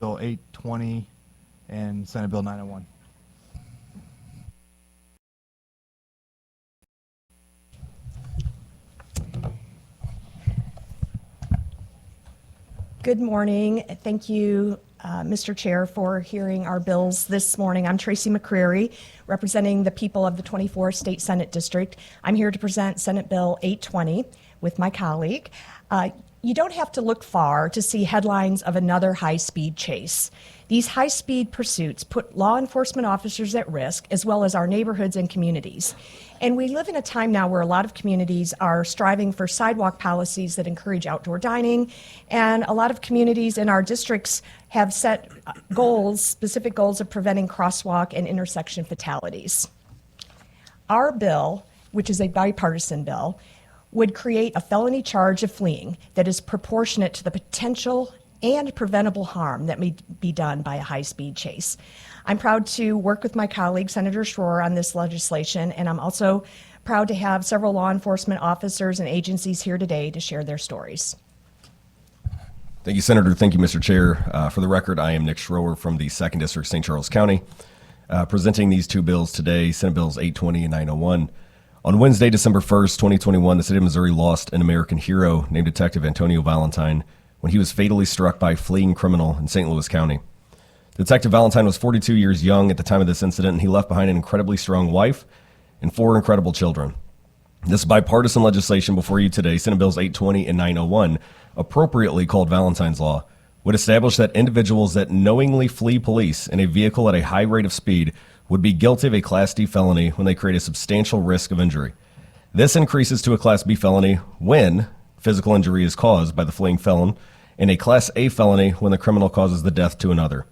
Bill 820 and Senate Bill 901. Good morning. Thank you, Mr. Chair, for hearing our bills this morning. I'm Tracy McCreery, representing the people of the 24th State Senate District. I'm here to present Senate Bill 820 with my colleague. You don't have to look far to see headlines of another high-speed chase. These high-speed pursuits put law enforcement officers at risk, as well as our neighborhoods and communities. And we live in a time now where a lot of communities are striving for sidewalk policies that encourage outdoor dining, and a lot of communities in our districts have set goals, specific goals of preventing crosswalk and intersection fatalities. Our bill, which is a bipartisan bill, would create a felony charge of fleeing that is proportionate to the potential and preventable harm that may be done by a high-speed chase. I'm proud to work with my colleague, Senator Schroer, on this legislation, and I'm also proud to have several law enforcement officers and agencies here today to share their stories. Thank you, Senator. Thank you, Mr. Chair. For the record, I am Nick Schroer from the 2nd District, St. Charles County, presenting these two bills today, Senate Bills 820 and 901. On Wednesday, December 1st, 2021, the state of Missouri lost an American hero named Detective Antonio Valentine when he was fatally struck by a fleeing criminal in St. Louis County. Detective Valentine was 42 years young at the time of this incident, and he left behind an incredibly strong wife and 4 incredible children. This bipartisan legislation before you today, Senate Bills 820 and 901, appropriately called Valentine's Law, would establish that individuals that knowingly flee police in a vehicle at a high rate of speed would be guilty of a Class D felony when they create a substantial risk of injury. This increases to a Class B felony when physical injury is caused by the fleeing felon, and a Class A felony when the criminal causes the death to another.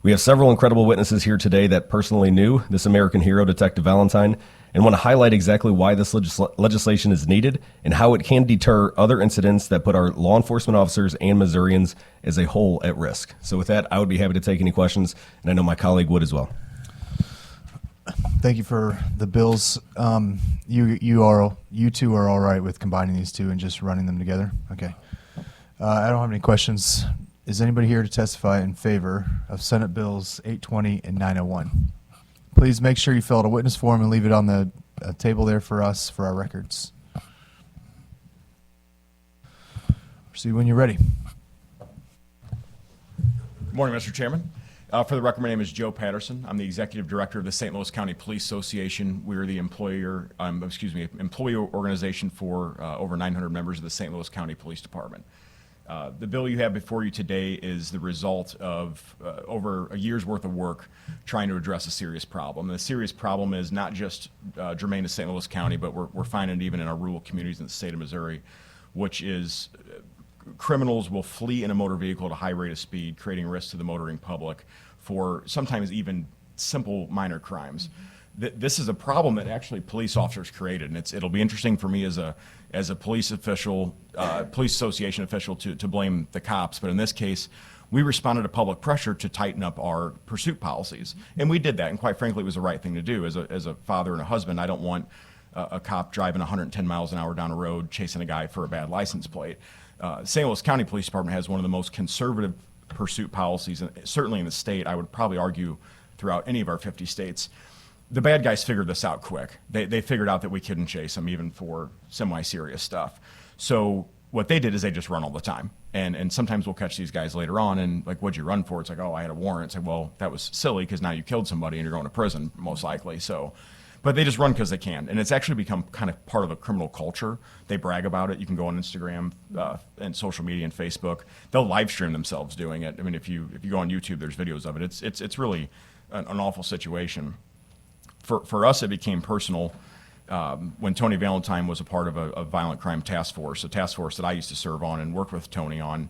We have several incredible witnesses here today that personally knew this American hero, Detective Valentine, and want to highlight exactly why this legislation is needed and how it can deter other incidents that put our law enforcement officers and Missourians as a whole at risk. So with that, I would be happy to take any questions, and I know my colleague would as well. Thank you for the bills. You two are all right with combining these two and just running them together? Okay. I don't have any questions. Is anybody here to testify in favor of Senate Bills 820 and 901? Please make sure you fill out a witness form and leave it on the table there for us for our records. Proceed when you're ready. Good morning, Mr. Chairman. For the record, my name is Joe Patterson. I'm the Executive Director of the St. Louis County Police Association. We're the employee organization for over 900 members of the St. Louis County Police Department. The bill you have before you today is the result of over a year's worth of work trying to address a serious problem. And the serious problem is not just germane to St. Louis County, but we're finding it even in our rural communities in the state of Missouri, which is criminals will flee in a motor vehicle at a high rate of speed, creating risk to the motoring public for sometimes even simple minor crimes. This is a problem that actually police officers created, and it'll be interesting for me as a police official, police association official, to blame the cops. But in this case, we responded to public pressure to tighten up our pursuit policies, and we did that. And quite frankly, it was the right thing to do. As a father and a husband, I don't want a cop driving 110 miles an hour down a road chasing a guy for a bad license plate. St. Louis County Police Department has one of the most conservative pursuit policies, certainly in the state. I would probably argue throughout any of our 50 states. The bad guys figured this out quick. They figured out that we couldn't chase them even for semi-serious stuff. So what they did is they just run all the time. And sometimes we'll catch these guys later on and like, what'd you run for? It's like, oh, I had a warrant. It's like, well, that was silly because now you killed somebody and you're going to prison most likely. So, but they just run because they can. And it's actually become kind of part of the criminal culture. They brag about it. You can go on Instagram and social media and Facebook. They'll live stream themselves doing it. I mean, if you go on YouTube, there's videos of it. It's really an awful situation. For us, it became personal when Tony Valentine was a part of a violent crime task force, a task force that I used to serve on and work with Tony on.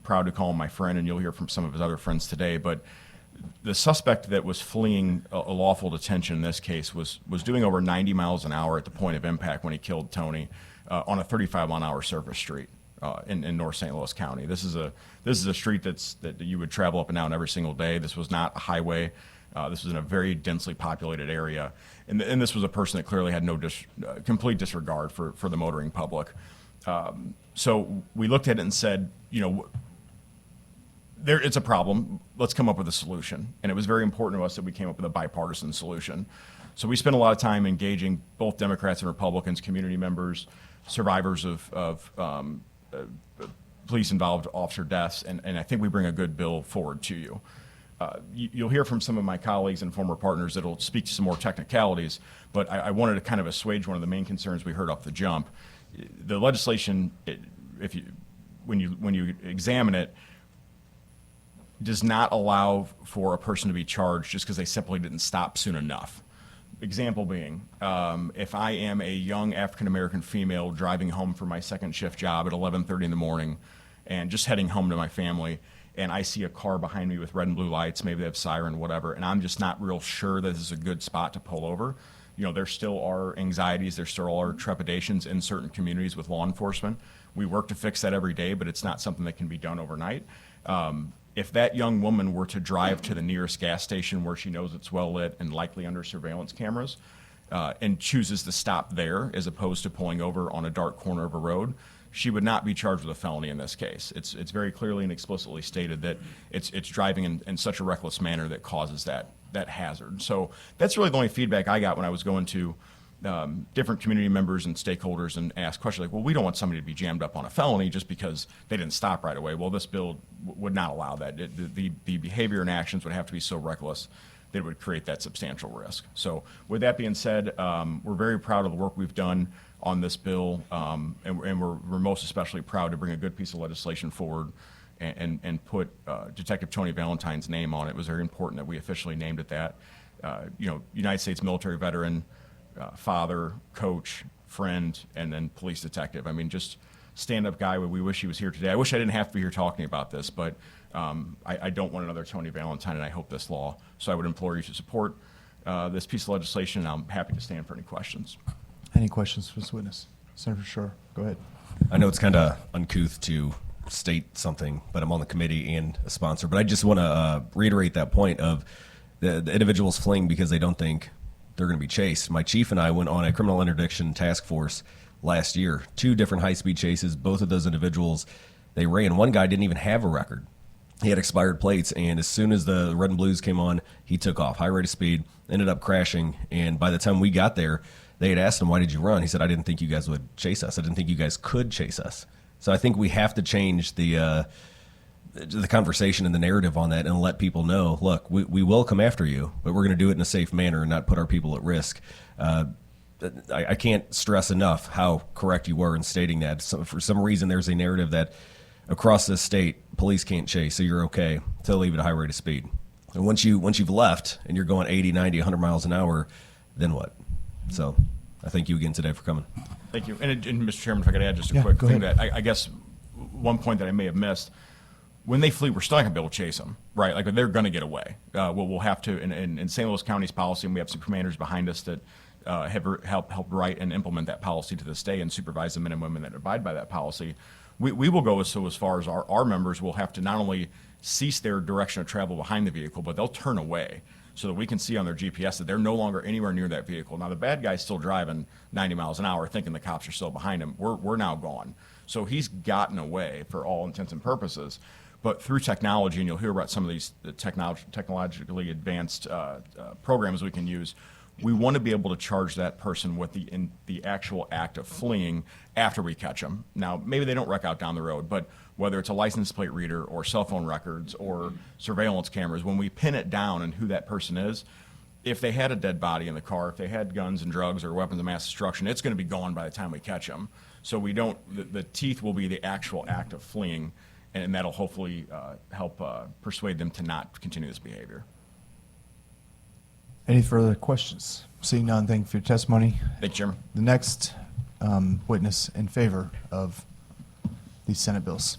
Proud to call him my friend, and you'll hear from some of his other friends today. But the suspect that was fleeing a lawful detention in this case was doing over 90 miles an hour at the point of impact when he killed Tony on a 35-mile-an-hour surface street in North St. Louis County. This is a street that you would travel up and down every single day. This was not a highway. This was in a very densely populated area, and this was a person that clearly had no complete disregard for the motoring public. So we looked at it and said, you know, it's a problem. Let's come up with a solution. And it was very important to us that we came up with a bipartisan solution. So we spent a lot of time engaging both Democrats and Republicans, community members, survivors of police-involved officer deaths, and I think we bring a good bill forward to you. You'll hear from some of my colleagues and former partners that will speak to some more technicalities, but I wanted to kind of assuage one of the main concerns we heard off the jump. The legislation, when you examine it, does not allow for a person to be charged just because they simply didn't stop soon enough. Example being, if I am a young African-American female driving home from my second shift job at 11:30 in the morning and just heading home to my family, and I see a car behind me with red and blue lights, maybe they have siren, whatever, and I'm just not real sure that this is a good spot to pull over, there still are anxieties, there still are trepidations in certain communities with law enforcement. We work to fix that every day, but it's not something that can be done overnight. If that young woman were to drive to the nearest gas station where she knows it's well lit and likely under surveillance cameras, and chooses to stop there as opposed to pulling over on a dark corner of a road, she would not be charged with a felony in this case. It's very clearly and explicitly stated that it's driving in such a reckless manner that causes that hazard. So that's really the only feedback I got when I was going to different community members and stakeholders and ask questions like, well, we don't want somebody to be jammed up on a felony just because they didn't stop right away. Well, this bill would not allow that. The behavior and actions would have to be so reckless that it would create that substantial risk. So with that being said, we're very proud of the work we've done on this bill, and we're most especially proud to bring a good piece of legislation forward and put Detective Tony Valentine's name on it. It was very important that we officially named it that. United States military veteran, father, coach, friend, and then police detective. I mean, just stand-up guy. We wish he was here today. I wish I didn't have to be here talking about this, but I don't want another Tony Valentine, and I hope this law. So I would implore you to support this piece of legislation, and I'm happy to stand for any questions. Any questions for this witness? Senator Schroer, go ahead. I know it's kind of uncouth to state something, but I'm on the committee and a sponsor. But I just want to reiterate that point of the individuals fleeing because they don't think they're going to be chased. My chief and I went on a criminal interdiction task force last year, 2 different high-speed chases. Both of those individuals, they ran. One guy didn't even have a record. He had expired plates, and as soon as the red and blues came on, he took off, high rate of speed, ended up crashing, and by the time we got there, they had asked him, why did you run? He said, I didn't think you guys would chase us. I didn't think you guys could chase us. So I think we have to change the conversation and the narrative on that and let people know, look, we will come after you, but we're going to do it in a safe manner and not put our people at risk. I can't stress enough how correct you were in stating that. So for some reason, there's a narrative that across this state, police can't chase, so you're okay to leave at a high rate of speed. And once you've left and you're going 80, 90, 100 miles an hour, then what? So I thank you again today for coming. Thank you. And Mr. Chairman, if I could add just a quick thing that I guess one point that I may have missed, when they flee, we're still not going to be able to chase them, right? Like they're going to get away. We'll have to, in St. Louis County's policy, and we have some commanders behind us that have helped write and implement that policy to this day and supervise the men and women that abide by that policy. We will go as far as our members will have to not only cease their direction of travel behind the vehicle, but they'll turn away so that we can see on their GPS that they're no longer anywhere near that vehicle. Now, the bad guy's still driving 90 miles an hour thinking the cops are still behind him. We're now gone. So he's gotten away for all intents and purposes. But through technology, and you'll hear about some of these technologically advanced programs we can use, we want to be able to charge that person with the actual act of fleeing after we catch them. Now, maybe they don't wreck out down the road, but whether it's a license plate reader or cell phone records or surveillance cameras, when we pin it down and who that person is, if they had a dead body in the car, if they had guns and drugs or weapons of mass destruction, it's going to be gone by the time we catch them. So we don't. The teeth will be the actual act of fleeing, and that'll hopefully help persuade them to not continue this behavior. Any further questions? Seeing none, thank you for your testimony. Thank you, Chairman. The next witness in favor of these Senate bills.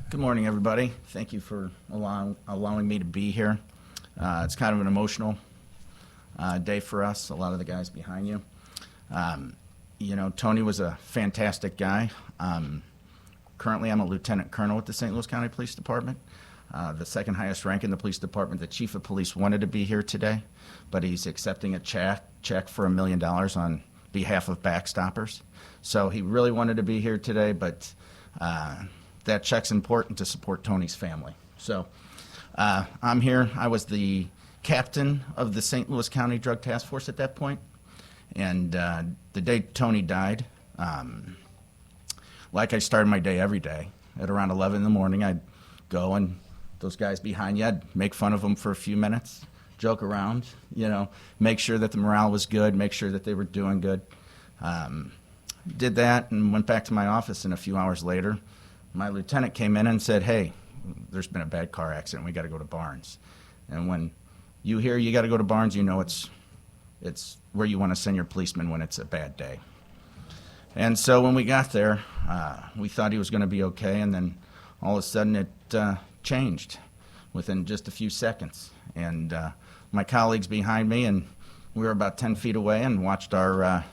Good morning, everybody. Thank you for allowing me to be here. It's kind of an emotional day for us, a lot of the guys behind you. Tony was a fantastic guy. Currently, I'm a lieutenant colonel at the St. Louis County Police Department, the second highest rank in the police department. The chief of police wanted to be here today, but he's accepting a check for $1 million on behalf of backstoppers. So he really wanted to be here today, but that check's important to support Tony's family. So I'm here. I was the captain of the St. Louis County Drug Task Force at that point. And the day Tony died, like I started my day every day, at around 11 in the morning, I'd go and those guys behind you, I'd make fun of them for a few minutes, joke around, you know, make sure that the morale was good, make sure that they were doing good. Did that and went back to my office, and a few hours later, my lieutenant came in and said, hey, there's been a bad car accident. We got to go to Barnes. And when you hear you got to go to Barnes, you know it's where you want to send your policeman when it's a bad day. And so when we got there, we thought he was going to be okay, and then all of a sudden it changed within just a few seconds. And my colleagues behind me, and we were about 10 feet away and watched our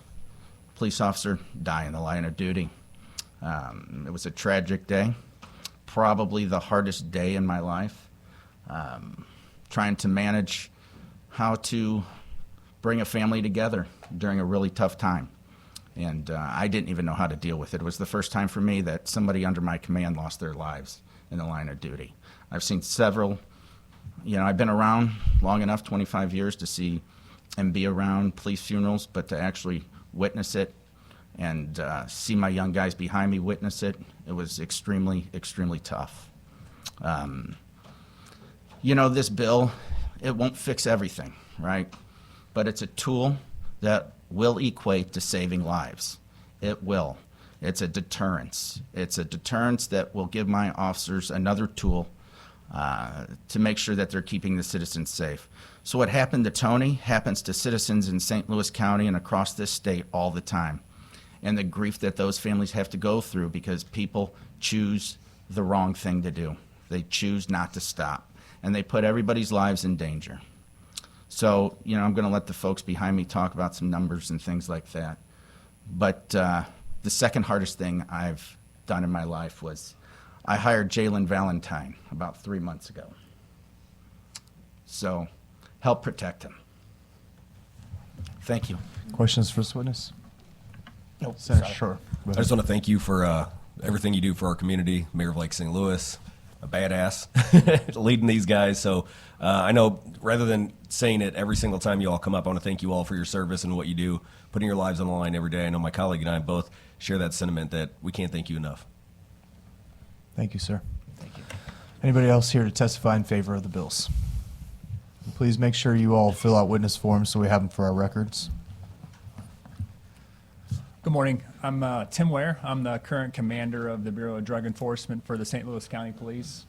police officer die in the line of duty. It was a tragic day, probably the hardest day in my life, trying to manage how to bring a family together during a really tough time. And I didn't even know how to deal with it. It was the first time for me that somebody under my command lost their lives in the line of duty. I've seen several, you know, I've been around long enough, 25 years, to see and be around police funerals, but to actually witness it and see my young guys behind me witness it, it was extremely, extremely tough. You know, this bill, it won't fix everything, right? But it's a tool that will equate to saving lives. It will. It's a deterrence. It's a deterrence that will give my officers another tool to make sure that they're keeping the citizens safe. So what happened to Tony happens to citizens in St. Louis County and across this state all the time. And the grief that those families have to go through because people choose the wrong thing to do. They choose not to stop. And they put everybody's lives in danger. So, you know, I'm going to let the folks behind me talk about some numbers and things like that. But the second hardest thing I've done in my life was I hired Jalen Valentine about 3 months ago. So help protect him. Thank you. Questions for this witness? Nope. Senator Schroer. I just want to thank you for everything you do for our community, Mayor of Lake St. Louis, a badass, leading these guys. So I know rather than saying it every single time you all come up, I want to thank you all for your service and what you do, putting your lives on the line every day. I know my colleague and I both share that sentiment that we can't thank you enough. Thank you, sir. Thank you. Anybody else here to testify in favor of the bills? Please make sure you all fill out witness forms so we have them for our records. Good morning. I'm Tim Ware. I'm the current commander of the Bureau of Drug Enforcement for the St. Louis County Police.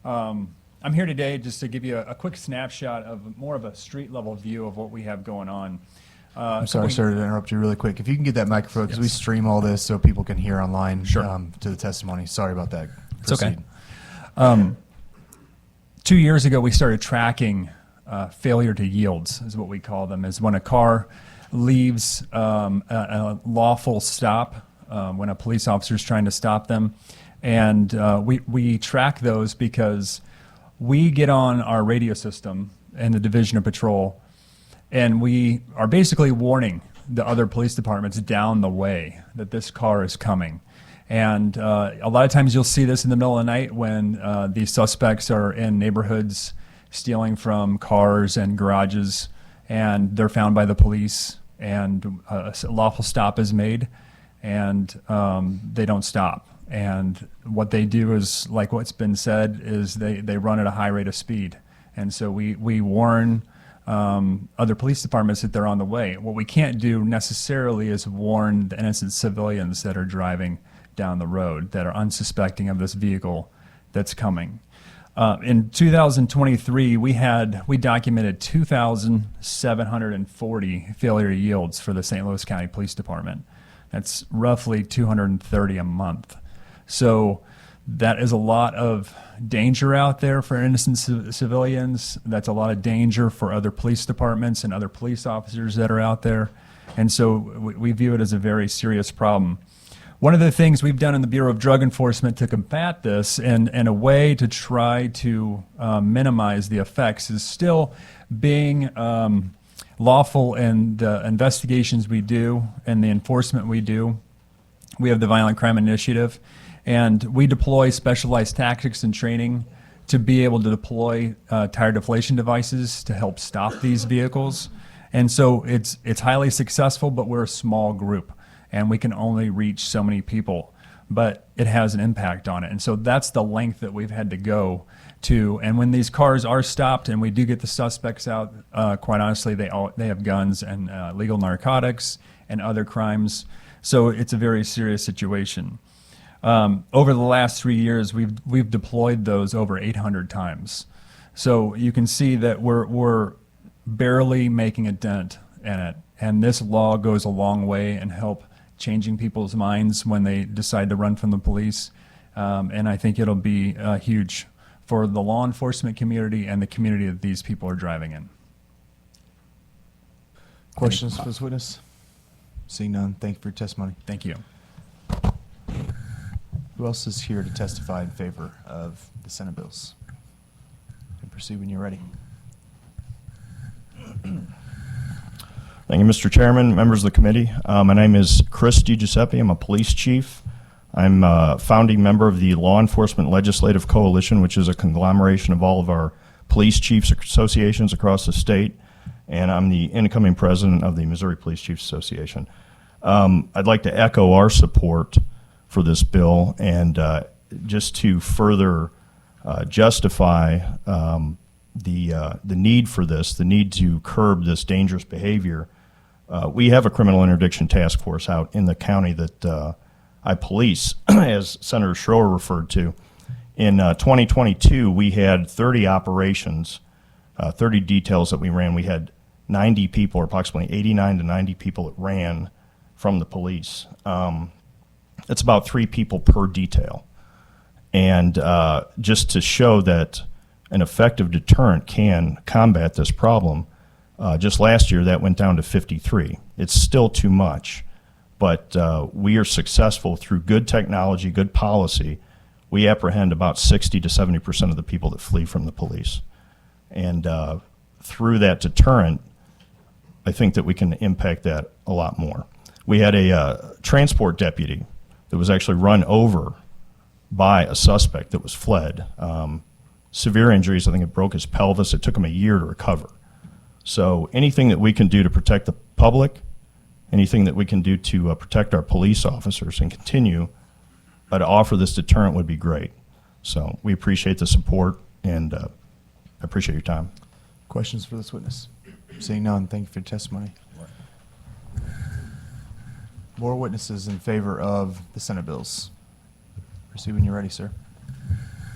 I'm here today just to give you a quick snapshot of more of a street-level view of what we have going on. I'm sorry, sir, to interrupt you really quick. If you can get that microphone, because we stream all this so people can hear online to the testimony. Sorry about that. It's okay. 2 years ago, we started tracking failure to yields, is what we call them, is when a car leaves a lawful stop, when a police officer is trying to stop them. And we track those because we get on our radio system in the Division of Patrol, and we are basically warning the other police departments down the way that this car is coming. And a lot of times you'll see this in the middle of the night when these suspects are in neighborhoods stealing from cars and garages, and they're found by the police, and a lawful stop is made, and they don't stop. And what they do is, like what's been said, is they run at a high rate of speed. And so we warn other police departments that they're on the way. What we can't do necessarily is warn the innocent civilians that are driving down the road that are unsuspecting of this vehicle that's coming. In 2023, we documented 2,740 failure yields for the St. Louis County Police Department. That's roughly 230 a month. So that is a lot of danger out there for innocent civilians. That's a lot of danger for other police departments and other police officers that are out there. And so we view it as a very serious problem. One of the things we've done in the Bureau of Drug Enforcement to combat this, and a way to try to minimize the effects, is still being lawful in the investigations we do and the enforcement we do. We have the Violent Crime Initiative, and we deploy specialized tactics and training to be able to deploy tire deflation devices to help stop these vehicles. And so it's highly successful, but we're a small group, and we can only reach so many people, but it has an impact on it. And so that's the length that we've had to go to. And when these cars are stopped and we do get the suspects out, quite honestly, they have guns and illegal narcotics and other crimes. So it's a very serious situation. Over the last 3 years, we've deployed those over 800 times. So you can see that we're barely making a dent in it. And this law goes a long way in help changing people's minds when they decide to run from the police. And I think it'll be huge for the law enforcement community and the community that these people are driving in. Questions for this witness? Seeing none, thank you for your testimony. Thank you. Who else is here to testify in favor of the Senate bills? You can proceed when you're ready. Thank you, Mr. Chairman, members of the committee. My name is Chris DiGiuseppe. I'm a police chief. I'm a founding member of the Law Enforcement Legislative Coalition, which is a conglomeration of all of our police chiefs associations across the state, and I'm the incoming president of the Missouri Police Chiefs Association. I'd like to echo our support for this bill, and just to further justify the need for this, the need to curb this dangerous behavior. We have a criminal interdiction task force out in the county that I police, as Senator Schroer referred to. In 2022, we had 30 operations, 30 details that we ran. We had 90 people, or approximately 89 to 90 people that ran from the police. That's about 3 people per detail. And just to show that an effective deterrent can combat this problem, just last year that went down to 53. It's still too much, but we are successful through good technology, good policy. We apprehend about 60 to 70% of the people that flee from the police. And through that deterrent, I think that we can impact that a lot more. We had a transport deputy that was actually run over by a suspect that was fled. Severe injuries, I think it broke his pelvis. It took him a year to recover. So anything that we can do to protect the public, anything that we can do to protect our police officers and continue to offer this deterrent would be great. So we appreciate the support, and I appreciate your time. Questions for this witness? Seeing none, thank you for your testimony. More witnesses in favor of the Senate bills. Proceed when you're ready, sir.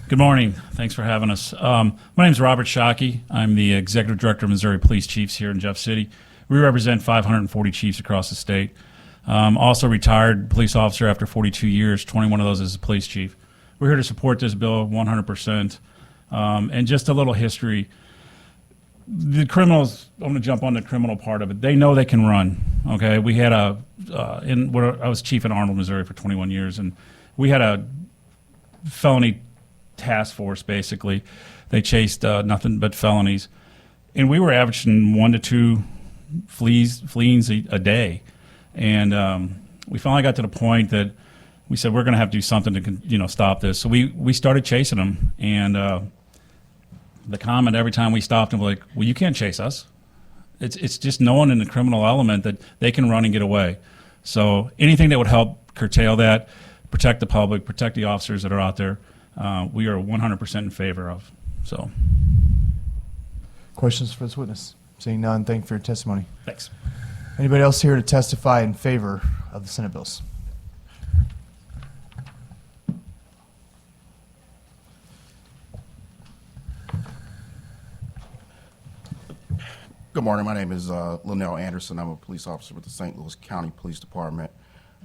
Good morning. Thanks for having us. My name is Robert Shockey. I'm the Executive Director of Missouri Police Chiefs here in Jeff City. We represent 540 chiefs across the state. Also retired police officer after 42 years, 21 of those as a police chief. We're here to support this bill 100%. And just a little history. The criminals, I'm going to jump on the criminal part of it. They know they can run. Okay, we had I was chief in Arnold, Missouri for 21 years, and we had a felony task force, basically. They chased nothing but felonies. And we were averaging 1 to 2 fleeings a day. And we finally got to the point that we said we're going to have to do something to stop this. So we started chasing them. And the comment every time we stopped them was like, well, you can't chase us. It's just knowing in the criminal element that they can run and get away. So anything that would help curtail that, protect the public, protect the officers that are out there, we are 100% in favor of. So, Questions for this witness? Seeing none, thank you for your testimony. thanks. Anybody else here to testify in favor of the Senate bills? Good morning. My name is Linnell Anderson. I'm a police officer with the St. Louis County Police Department.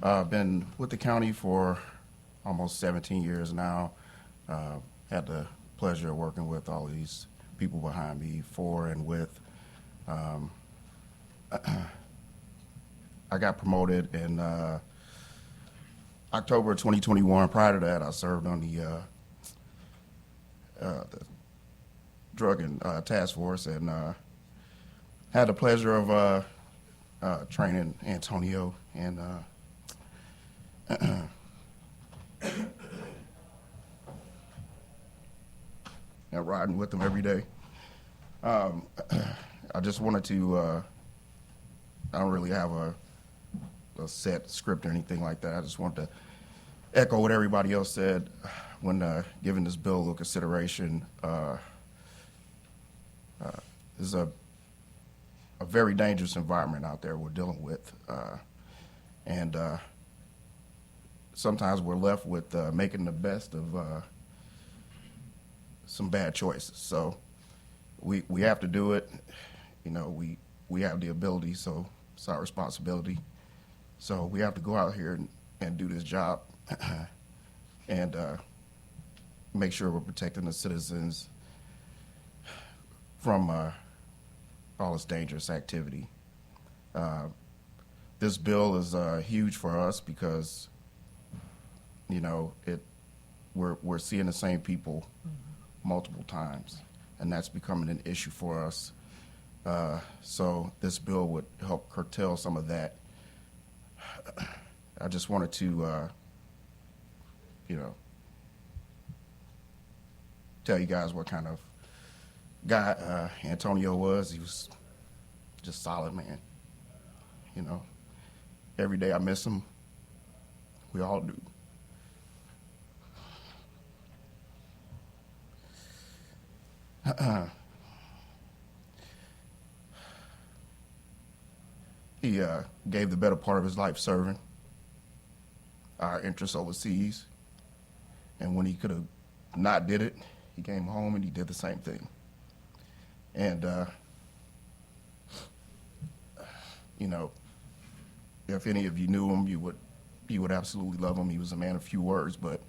I've been with the county for almost 17 years now. Had the pleasure of working with all of these people behind me, for and with. I got promoted in October 2021. Prior to that, I served on the drug and task force, and had the pleasure of training Antonio and and riding with him every day. I just wanted to, I don't really have a set script or anything like that. I just wanted to echo what everybody else said when giving this bill a little consideration. This is a very dangerous environment out there we're dealing with. And sometimes we're left with making the best of some bad choices. So we have to do it. You know, we have the ability, so it's our responsibility. So we have to go out here and do this job and make sure we're protecting the citizens from all this dangerous activity. This bill is huge for us because, you know, we're seeing the same people multiple times, and that's becoming an issue for us. So this bill would help curtail some of that. I just wanted to, you know, tell you guys what kind of guy Antonio was. He was just solid, man. You know, every day I miss him. We all do. He gave the better part of his life serving our interests overseas. And when he could have not did it, he came home and he did the same thing. And, you know, if any of you knew him, you would absolutely love him. He was a man of few words, but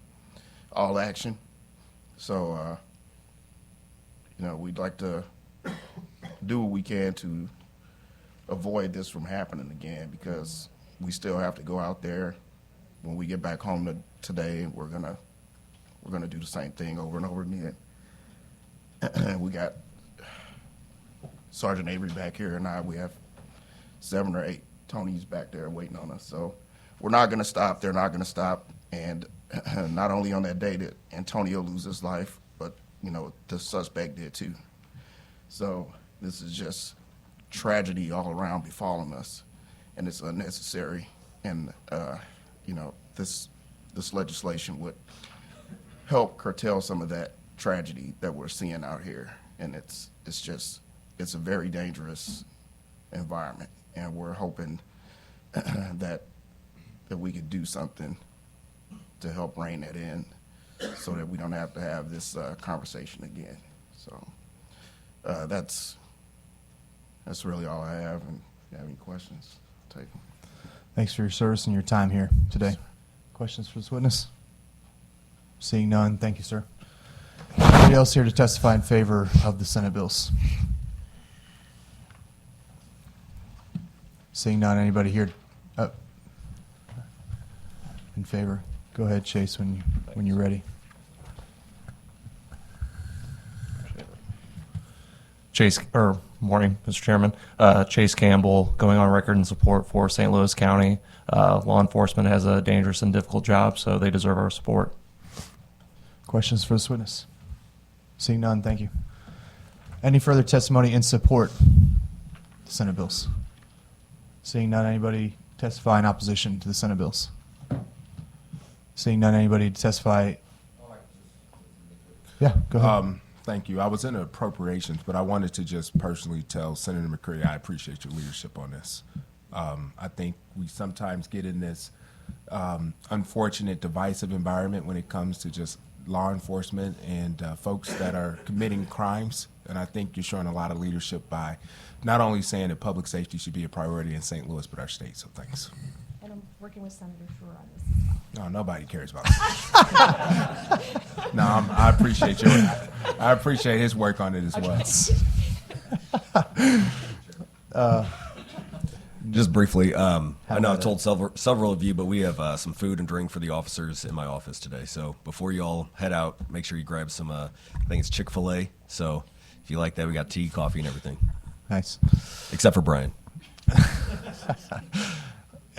all action. So, you know, we'd like to do what we can to avoid this from happening again, because we still have to go out there when we get back home today. We're gonna do the same thing over and over again. We got Sergeant Avery back here, and we have 7 or 8 Tonys back there waiting on us. So we're not gonna stop. They're not gonna stop. And not only on that day did Antonio lose his life, but you know, the suspect did too. So this is just tragedy all around befalling us, and it's unnecessary. And you know, this legislation would help curtail some of that tragedy that we're seeing out here. And it's a very dangerous environment, and we're hoping that we could do something to help rein that in, so that we don't have to have this conversation again. So that's really all I have. And if you have any questions, I'll take them. Thanks for your service and your time here today. Questions for this witness? Seeing none, thank you, sir. Anybody else here to testify in favor of the Senate bills? Seeing none, anybody here in favor? Go ahead, Chase, when you're ready. Morning, Mr. Chairman. Chase Campbell, going on record in support for St. Louis County. Law enforcement has a dangerous and difficult job, so they deserve our support. Questions for this witness? Seeing none, thank you. Any further testimony in support of the Senate bills? Seeing none, anybody testify in opposition to the Senate bills? Seeing none, anybody testify? Yeah, go ahead. Thank you. I was in appropriations, but I wanted to just personally tell Senator McCreery I appreciate your leadership on this. I think we sometimes get in this unfortunate, divisive environment when it comes to just law enforcement and folks that are committing crimes. And I think you're showing a lot of leadership by not only saying that public safety should be a priority in St. Louis, but our state. So thanks. And I'm working with Senator Schroer on this. No, nobody cares about that. No, I appreciate I appreciate his work on it as well. Just briefly, I know I've told several of you, but we have some food and drink for the officers in my office today. So before you all head out, make sure you grab some, I think it's Chick-fil-A. So if you like that, we got tea, coffee, and everything. Nice. Except for Brian.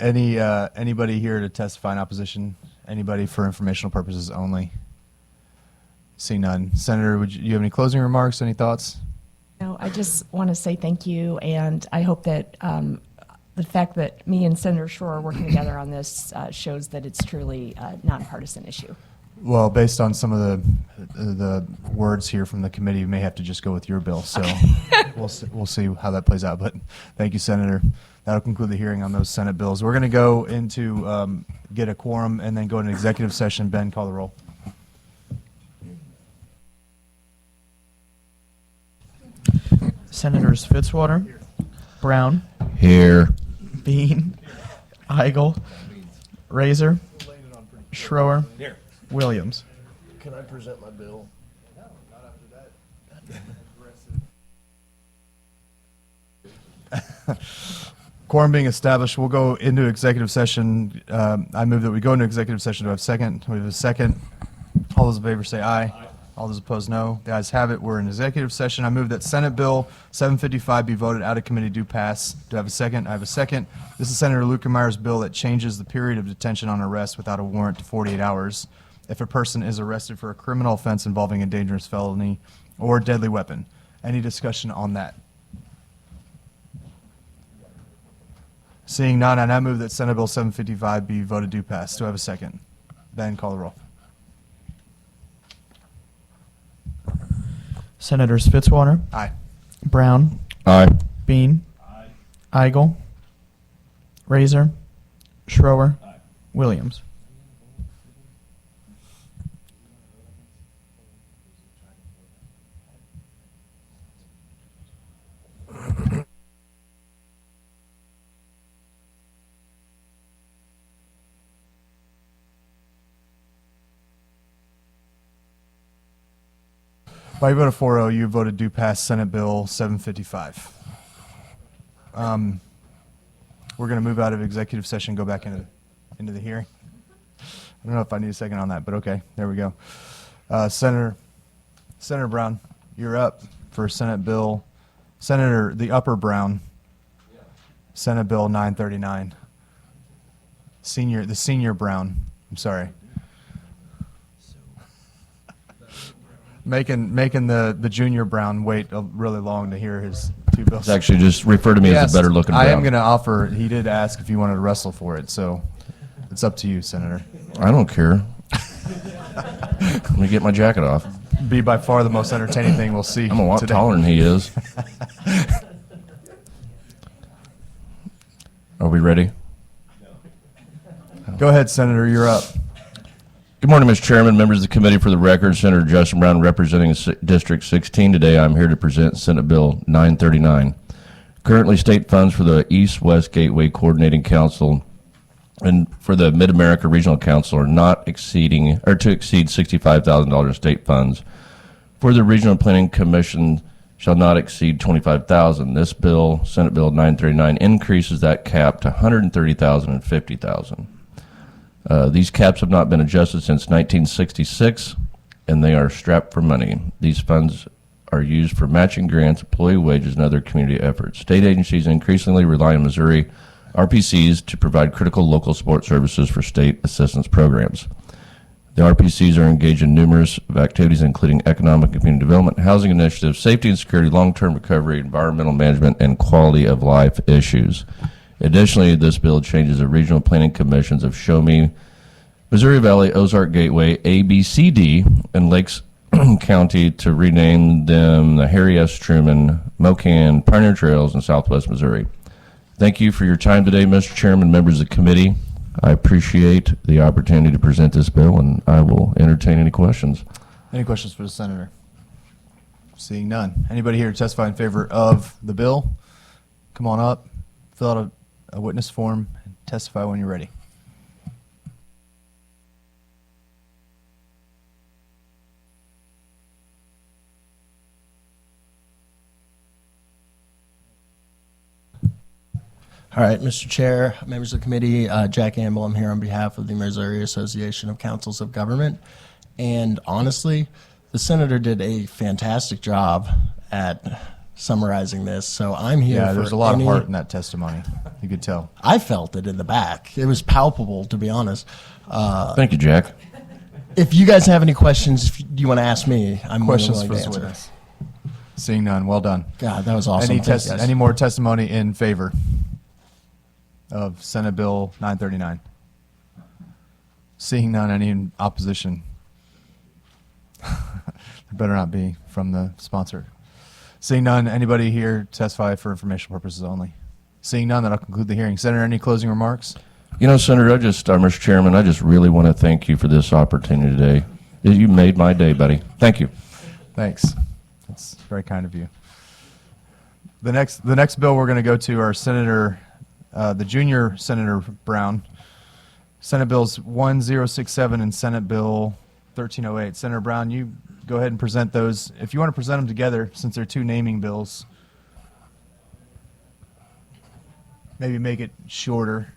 Anybody here to testify in opposition? Anybody for informational purposes only? See none. Senator, would you have any closing remarks, any thoughts? No, I just want to say thank you, and I hope that the fact that me and Senator Schroer are working together on this shows that it's truly a nonpartisan issue. Well, based on some of the words here from the committee, you may have to just go with your bill. So we'll see how that plays out. But thank you, Senator. That'll conclude the hearing on those Senate bills. We're going to go into get a quorum and then go into executive session. Ben, call the roll. Senators Fitzwater, Brown, Here. Bean, Eigel, Razor, Schroer, Williams. Can I present my bill? Quorum being established, we'll go into executive session. I move that we go into executive session. Do I have a second? We have a second. All those in favor say aye. All those opposed, no. The ayes have it. We're in executive session. I move that Senate Bill 755 be voted out of committee. Do pass. Do I have a second? I have a second. This is Senator Luekemeyer's bill that changes the period of detention on arrest without a warrant to 48 hours if a person is arrested for a criminal offense involving a dangerous felony or deadly weapon. Any discussion on that? Seeing none, I now move that Senate Bill 755 be voted do pass. Do I have a second? Ben, call the roll. Senators Fitzwater, Aye. Brown, Aye. Bean, Eigel, Razor, Schroer, Williams. By a vote of 4-0, you voted do pass Senate Bill 755. We're going to move out of executive session, go back into the hearing. I don't know if I need a second on that, but okay, there we go. Senator Brown, you're up for Senate Bill, Senator the Upper Brown, Senate Bill 939. The senior Brown, I'm sorry. Making the junior Brown wait really long to hear his two bills. Actually, just refer to me as a better looking Brown. I am going to offer. He did ask if you wanted to wrestle for it, so it's up to you, Senator. I don't care. Let me get my jacket off. Be by far the most entertaining thing we'll see. I'm a lot today. taller than he is. Are we ready? Go ahead, Senator. You're up. Good morning, Mr. Chairman, members of the committee. For the record, Senator Justin Brown representing District 16 today. I'm here to present Senate Bill 939. Currently, state funds for the East-West Gateway Coordinating Council and for the Mid-America Regional Council are not to exceed $65,000 in state funds. For the Regional Planning Commission shall not exceed $25,000. This bill, Senate Bill 939, increases that cap to $130,000 and $50,000. These caps have not been adjusted since 1966, and they are strapped for money. These funds are used for matching grants, employee wages, and other community efforts. State agencies increasingly rely on Missouri RPCs to provide critical local support services for state assistance programs. The RPCs are engaged in numerous activities, including economic and community development, housing initiatives, safety and security, long-term recovery, environmental management, and quality of life issues. Additionally, this bill changes the regional planning commissions of Show Me, Missouri Valley, Ozark Gateway, ABCD, and Lakes County to rename them the Harry S. Truman, Mocan, Pioneer Trails, and Southwest Missouri. Thank you for your time today, Mr. Chairman, members of the committee. I appreciate the opportunity to present this bill, and I will entertain any questions. Any questions for the senator? Seeing none. Anybody here to testify in favor of the bill? Come on up, fill out a witness form, and testify when you're ready. All right, Mr. Chair, members of the committee, Jack Amble, I'm here on behalf of the Missouri Association of Councils of Government. And honestly, the senator did a fantastic job at summarizing this. So I'm here Yeah, for there's a lot any- of heart in that testimony. You could tell. I felt it in the back. It was palpable, to be honest. Thank you, Jack. If you guys have any questions, if you want to ask me, I'm more than Questions willing for to the answer. witness? Seeing none, well done. God, that was awesome. Thanks, guys. Any more testimony in favor of Senate Bill 939? Seeing none, any in opposition? There better not be from the sponsor. Seeing none, anybody here testify for informational purposes only? Seeing none, that'll conclude the hearing. Senator, any closing remarks? You know, Senator, Mr. Chairman, I just really want to thank you for this opportunity today. You made my day, buddy. Thank you. Thanks. That's very kind of you. The next bill we're going to go to are the junior Senator Brown, Senate Bills 1067 and Senate Bill 1308. Senator Brown, you go ahead and present those. If you want to present them together, since they're two naming bills, maybe make it shorter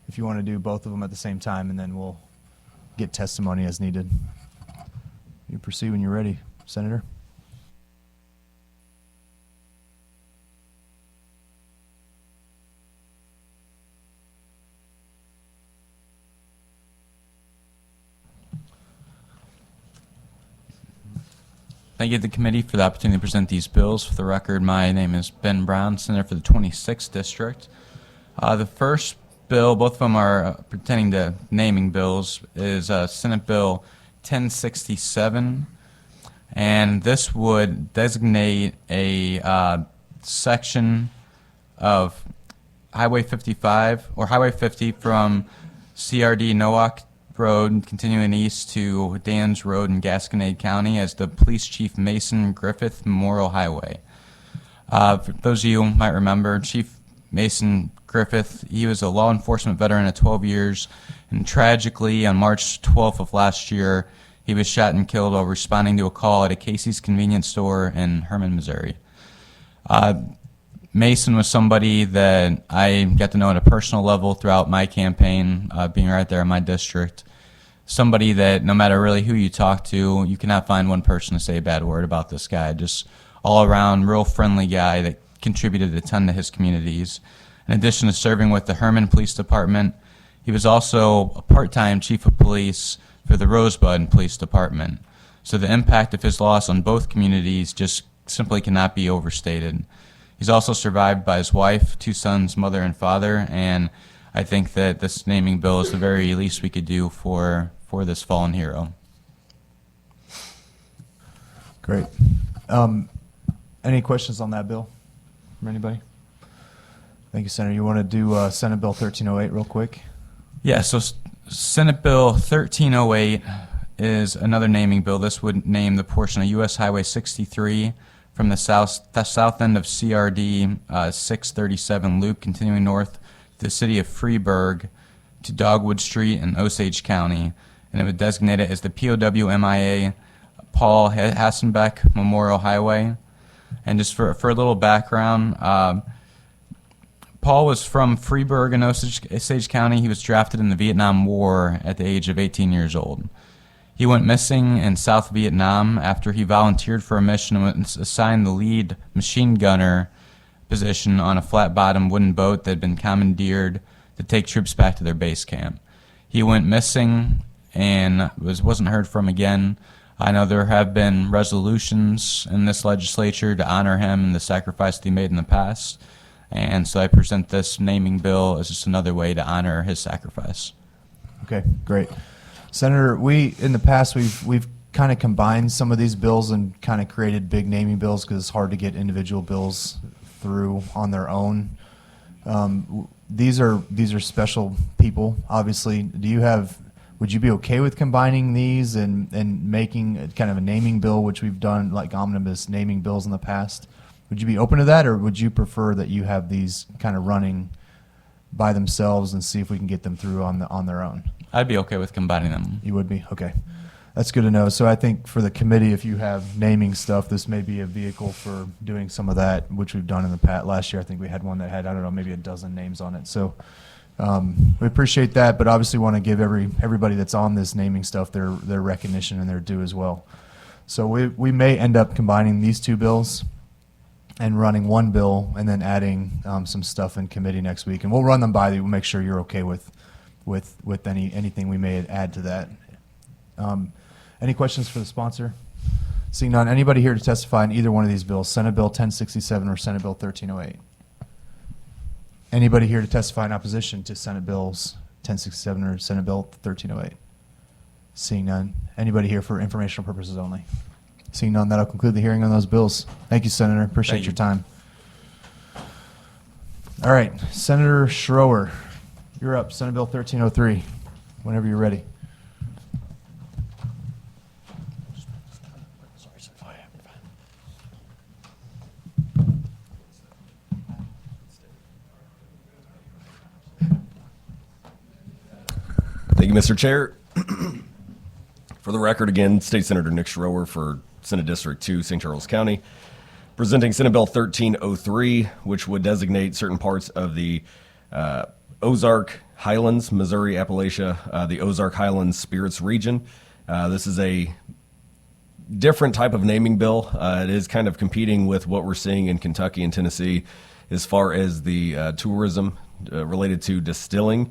if you want to do both of them at the same time, and then we'll get testimony as needed. You proceed when you're ready, Senator. Thank you to the committee for the opportunity to present these bills. For the record, my name is Ben Brown, Senator for the 26th District. The first bill, both of them are pertaining to naming bills, is Senate Bill 1067, and this would designate a section of Highway 55 or Highway 50 from CRD Nowak Road continuing east to Dan's Road in Gasconade County as the Police Chief Mason Griffith Memorial Highway. For those of you who might remember, Chief Mason Griffith, he was a law enforcement veteran of 12 years, and tragically on March 12th of last year, he was shot and killed while responding to a call at a Casey's convenience store in Herman, Missouri. Mason was somebody that I got to know at a personal level throughout my campaign, being right there in my district. Somebody that no matter really who you talk to, you cannot find one person to say a bad word about this guy. Just all around, real friendly guy that contributed a ton to his communities. In addition to serving with the Herman Police Department, he was also a part-time chief of police for the Rosebud Police Department. So the impact of his loss on both communities just simply cannot be overstated. He's also survived by his wife, 2 sons, mother, and father, and I think that this naming bill is the very least we could do for this fallen hero. Great. Any questions on that bill from anybody? Thank you, Senator. You want to do Senate Bill 1308 real quick? Yeah, so Senate Bill 1308 is another naming bill. This would name the portion of U.S. Highway 63 from the south end of CRD 637 loop continuing north to the city of Freeburg to Dogwood Street in Osage County, and it would designate it as the POW-MIA Paul Hasenbeck Memorial Highway. And just for a little background, Paul was from Freeburg in Osage County. He was drafted in the Vietnam War at the age of 18 years old. He went missing in South Vietnam after he volunteered for a mission and was assigned the lead machine gunner position on a flat-bottom wooden boat that had been commandeered to take troops back to their base camp. He went missing and wasn't heard from again. I know there have been resolutions in this legislature to honor him and the sacrifice that he made in the past, and so I present this naming bill as just another way to honor his sacrifice. Okay, great. Senator, in the past we've kind of combined some of these bills and kind of created big naming bills because it's hard to get individual bills through on their own. These are special people, obviously. Would you be okay with combining these and making kind of a naming bill, which we've done like omnibus naming bills in the past? Would you be open to that, or would you prefer that you have these kind of running by themselves and see if we can get them through on their own? I'd be okay with combining them. You would be? Okay. That's good to know. So I think for the committee, if you have naming stuff, this may be a vehicle for doing some of that, which we've done in the past. Last year, I think we had one that had, I don't know, maybe a dozen names on it. So we appreciate that, but obviously want to give everybody that's on this naming stuff their recognition and their due as well. So we may end up combining these two bills. and running one bill and then adding some stuff in committee next week. And we'll run them by you. We'll make sure you're okay with anything we may add to that. Any questions for the sponsor? Seeing none, anybody here to testify on either one of these bills, Senate Bill 1067 or Senate Bill 1308? Anybody here to testify in opposition to Senate Bills 1067 or Senate Bill 1308? Seeing none, anybody here for informational purposes only? Seeing none, that'll conclude the hearing on those bills. Thank you, Senator. Appreciate your time. All right, Senator Schroer, you're up. Senate Bill 1303, whenever you're ready. Thank you, Mr. Chair. For the record, again, State Senator Nick Schroer for Senate District 2, St. Charles County, presenting Senate Bill 1303, which would designate certain parts of the Ozark Highlands, Missouri, Appalachia, the Ozark Highlands Spirits region. This is a different type of naming bill. It is kind of competing with what we're seeing in Kentucky and Tennessee as far as the tourism related to distilling.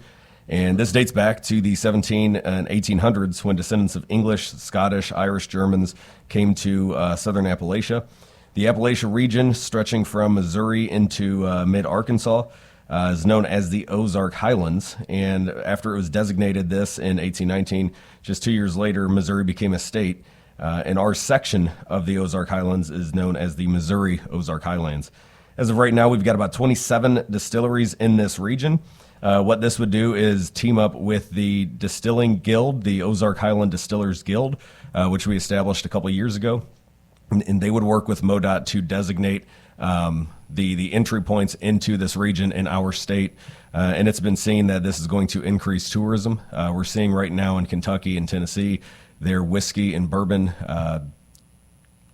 And this dates back to the 1700s and 1800s when descendants of English, Scottish, Irish, Germans came to southern Appalachia. The Appalachia region, stretching from Missouri into mid-Arkansas, is known as the Ozark Highlands. And after it was designated this in 1819, just 2 years later, Missouri became a state. And our section of the Ozark Highlands is known as the Missouri Ozark Highlands. As of right now, we've got about 27 distilleries in this region. What this would do is team up with the Distilling Guild, the Ozark Highland Distillers Guild, which we established a couple years ago. And they would work with MoDOT to designate the entry points into this region in our state. And it's been seen that this is going to increase tourism. We're seeing right now in Kentucky and Tennessee, their whiskey and bourbon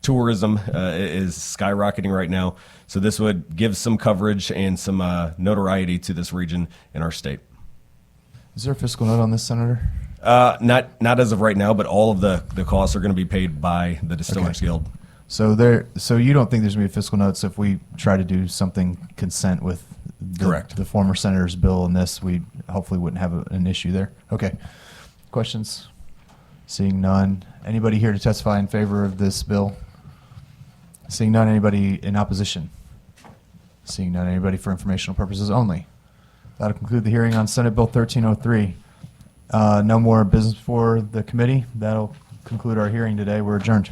tourism is skyrocketing right now. So this would give some coverage and some notoriety to this region in our state. Is there a fiscal note on this, Senator? Not as of right now, but all of the costs are going to be paid by the Distillers Guild. So you don't think there's going to be fiscal notes if we try to do something consent with Correct. the former senator's bill and this? We hopefully wouldn't have an issue there. Okay. Questions? Seeing none. Anybody here to testify in favor of this bill? Seeing none. Anybody in opposition? Seeing none. Anybody for informational purposes only? That'll conclude the hearing on Senate Bill 1303. No more business for the committee. That'll conclude our hearing today. We're adjourned.